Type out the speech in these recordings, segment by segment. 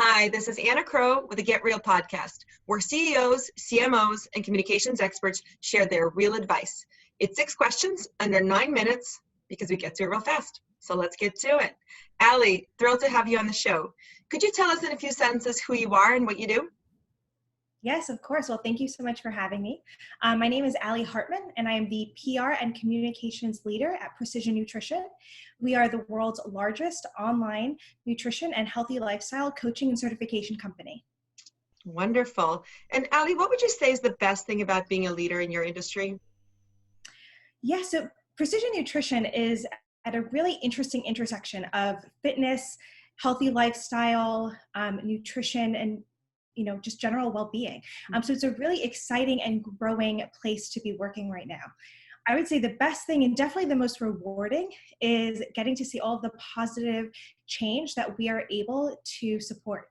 Hi, this is Anna Crowe with the Get Real podcast, where CEOs, CMOs, and communications experts share their real advice. It's 6 questions under 9 minutes because we get to it real fast. So let's get to it. Allie, thrilled to have you on the show. Could you tell us in a few sentences who you are and what you do? Yes, of course. Well, thank you so much for having me. My name is Allie Hartman, and I am the PR and communications leader at Precision Nutrition. We are the world's largest online nutrition and healthy lifestyle coaching and certification company. Wonderful. And Allie, what would you say is the best thing about being a leader in your industry? Yeah, so Precision Nutrition is at a really interesting intersection of fitness, healthy lifestyle, nutrition, and just general well-being. So it's a really exciting and growing place to be working right now. I would say the best thing and definitely the most rewarding is getting to see all of the positive change that we are able to support.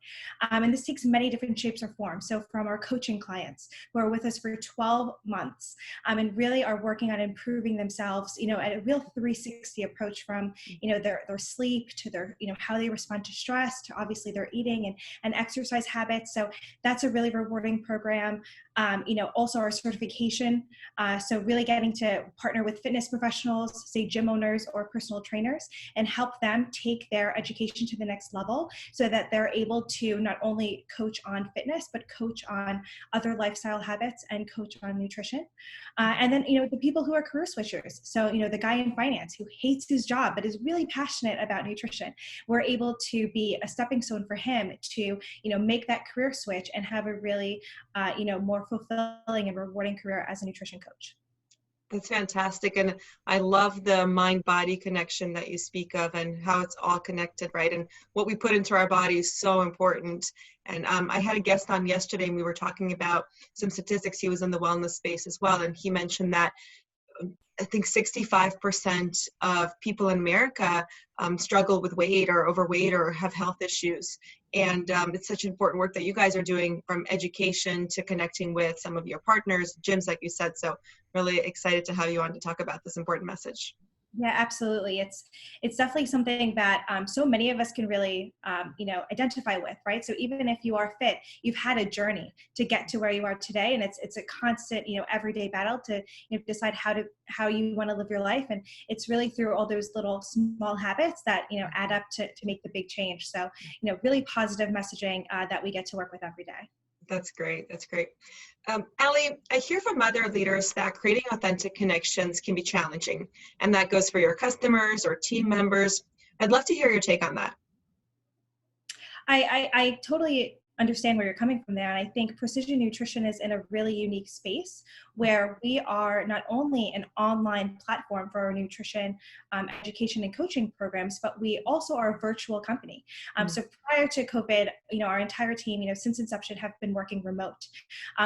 And this takes many different shapes or forms. So from our coaching clients who are with us for 12 months and really are working on improving themselves, at a real 360 approach from, their sleep to their, how they respond to stress, to obviously their eating and exercise habits. So that's a really rewarding program. Also our certification. So really getting to partner with fitness professionals, say gym owners or personal trainers, and help them take their education to the next level so that they're able to not only coach on fitness, but coach on other lifestyle habits and coach on nutrition. And then, the people who are career switchers. So, the guy in finance who hates his job, but is really passionate about nutrition. We're able to be a stepping stone for him to, make that career switch and have a really, more fulfilling and rewarding career as a nutrition coach. That's fantastic. And I love the mind-body connection that you speak of and how it's all connected, right? And what we put into our body is so important. And I had a guest on yesterday and we were talking about some statistics. He was in the wellness space as well. And he mentioned that I think 65% of people in America struggle with weight or overweight or have health issues. And it's such important work that you guys are doing, from education to connecting with some of your partners, gyms, like you said. So really excited to have you on to talk about this important message. Yeah, absolutely. It's definitely something that so many of us can really, identify with, right? So even if you are fit, you've had a journey to get to where you are today, and it's a constant, everyday battle to decide how you want to live your life, and it's really through all those little small habits that add up to make the big change. So really positive messaging that we get to work with every day. That's great. That's great. Allie, I hear from other leaders that creating authentic connections can be challenging, and that goes for your customers or team members. I'd love to hear your take on that. I totally understand where you're coming from there. And I think Precision Nutrition is in a really unique space where we are not only an online platform for our nutrition education and coaching programs, but we also are a virtual company. So prior to COVID, our entire team, since inception, have been working remote.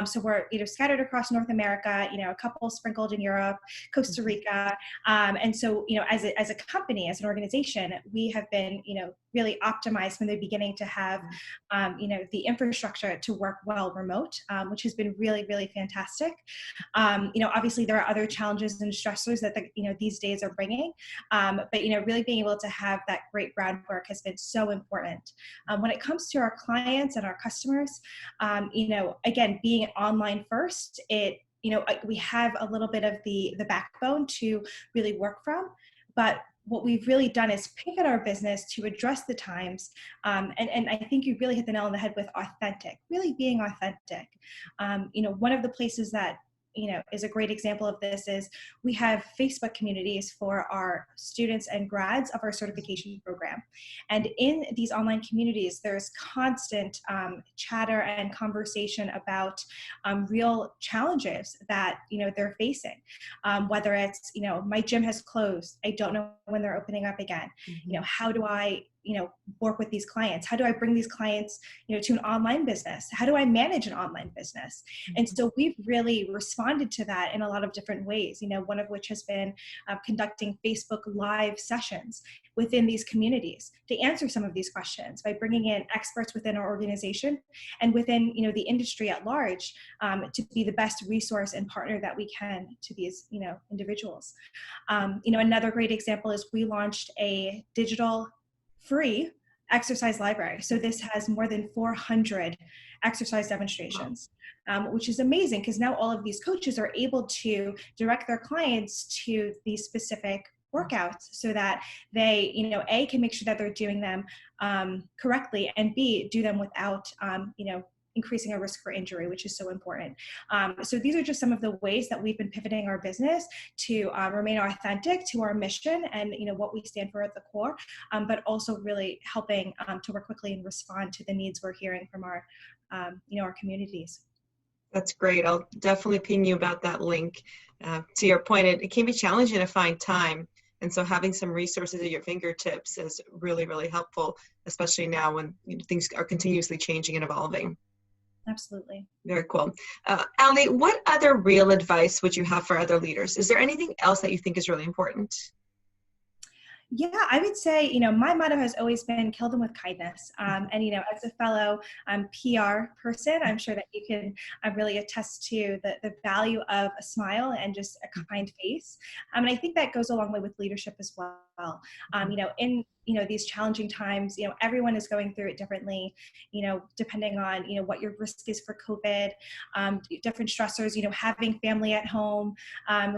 So we're scattered across North America, a couple sprinkled in Europe, Costa Rica. And so, as a company, as an organization, we have been, really optimized from the beginning to have, the infrastructure to work well remote, which has been really, really fantastic. Obviously there are other challenges and stressors that these days are bringing, but really being able to have that great groundwork has been so important. When it comes to our clients and our customers, again, being online first, we have a little bit of the backbone to really work from, but what we've really done is pivot our business to address the times. And I think you really hit the nail on the head with authentic, really being authentic. One of the places that is a great example of this is we have Facebook communities for our students and grads of our certification program. And in these online communities, there's constant chatter and conversation about real challenges that, they're facing. Whether it's, my gym has closed, I don't know when they're opening up again. How do I work with these clients? How do I bring these clients, to an online business? How do I manage an online business? And so we've really responded to that in a lot of different ways, one of which has been conducting Facebook Live sessions within these communities to answer some of these questions by bringing in experts within our organization and within, the industry at large, to be the best resource and partner that we can to these, individuals. Another great example is we launched a digital free exercise library. So this has more than 400 exercise demonstrations, which is amazing because now all of these coaches are able to direct their clients to these specific workouts so that they, A, can make sure that they're doing them correctly, and B, do them without, increasing a risk for injury, which is so important. So these are just some of the ways that we've been pivoting our business to remain authentic to our mission and what we stand for at the core, but also really helping to work quickly and respond to the needs we're hearing from our, our communities. That's great. I'll definitely ping you about that link. To your point, it can be challenging to find time. And so having some resources at your fingertips is really, really helpful, especially now when things are continuously changing and evolving. Absolutely. Very cool. Allie, what other real advice would you have for other leaders? Is there anything else that you think is really important? Yeah, I would say, my motto has always been kill them with kindness. And, as a fellow PR person, I'm sure that you can really attest to the value of a smile and just a kind face. And I think that goes a long way with leadership as well. In these challenging times, everyone is going through it differently, depending on, what your risk is for COVID, different stressors, having family at home,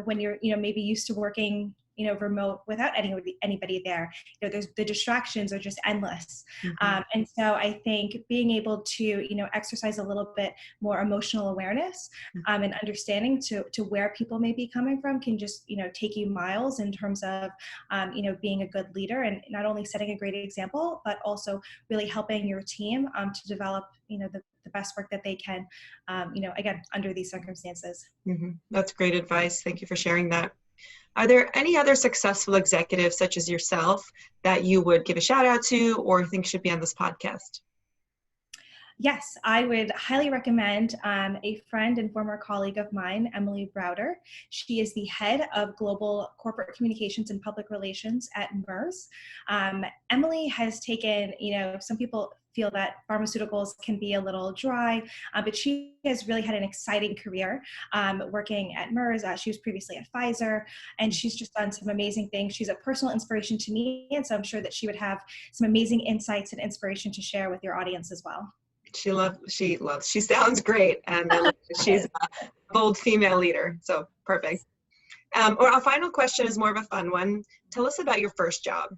when you're, maybe used to working remote without anybody there. There's the distractions are just endless. And so I think being able to, exercise a little bit more emotional awareness and understanding to where people may be coming from can just, take you miles in terms of, being a good leader and not only setting a great example, but also really helping your team to develop, the best work that they can, again, under these circumstances. That's great advice. Thank you for sharing that. Are there any other successful executives such as yourself that you would give a shout out to or think should be on this podcast? Yes, I would highly recommend a friend and former colleague of mine, Emily Browder. She is the head of global corporate communications and public relations at MERS. Emily has taken, some people feel that pharmaceuticals can be a little dry, but she has really had an exciting career working at MERS. She was previously at Pfizer, and she's just done some amazing things. She's a personal inspiration to me, and so I'm sure that she would have some amazing insights and inspiration to share with your audience as well. She sounds great, and she's a bold female leader, so perfect. Or our final question is more of a fun one. Tell us about your first job.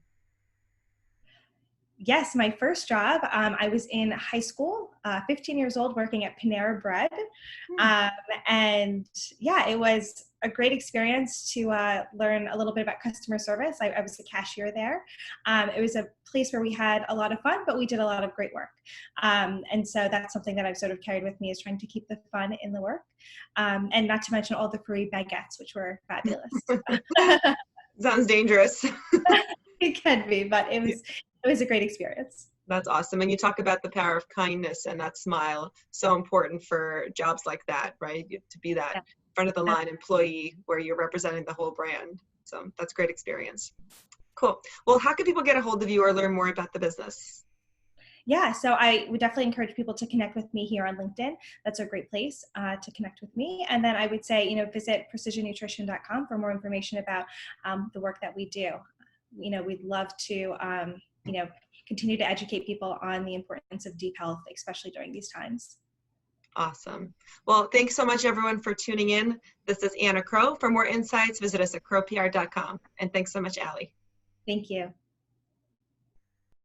Yes, my first job, I was in high school, 15 years old, working at Panera Bread. And yeah, it was a great experience to learn a little bit about customer service. I was a cashier there. It was a place where we had a lot of fun, but we did a lot of great work. And so that's something that I've sort of carried with me, is trying to keep the fun in the work. And not to mention all the free baguettes, which were fabulous. Sounds dangerous. It can be, but it was a great experience. That's awesome. And you talk about the power of kindness and that smile. So important for jobs like that, right? To be that front of the line employee where you're representing the whole brand. So that's a great experience. Cool. Well, how can people get a hold of you or learn more about the business? Yeah, so I would definitely encourage people to connect with me here on LinkedIn. That's a great place to connect with me. And then I would say, visit precisionnutrition.com for more information about the work that we do. We'd love to, continue to educate people on the importance of deep health, especially during these times. Awesome. Well, thanks so much, everyone, for tuning in. This is Anna Crowe. For more insights, visit us at crowepr.com. And thanks so much, Allie. Thank you.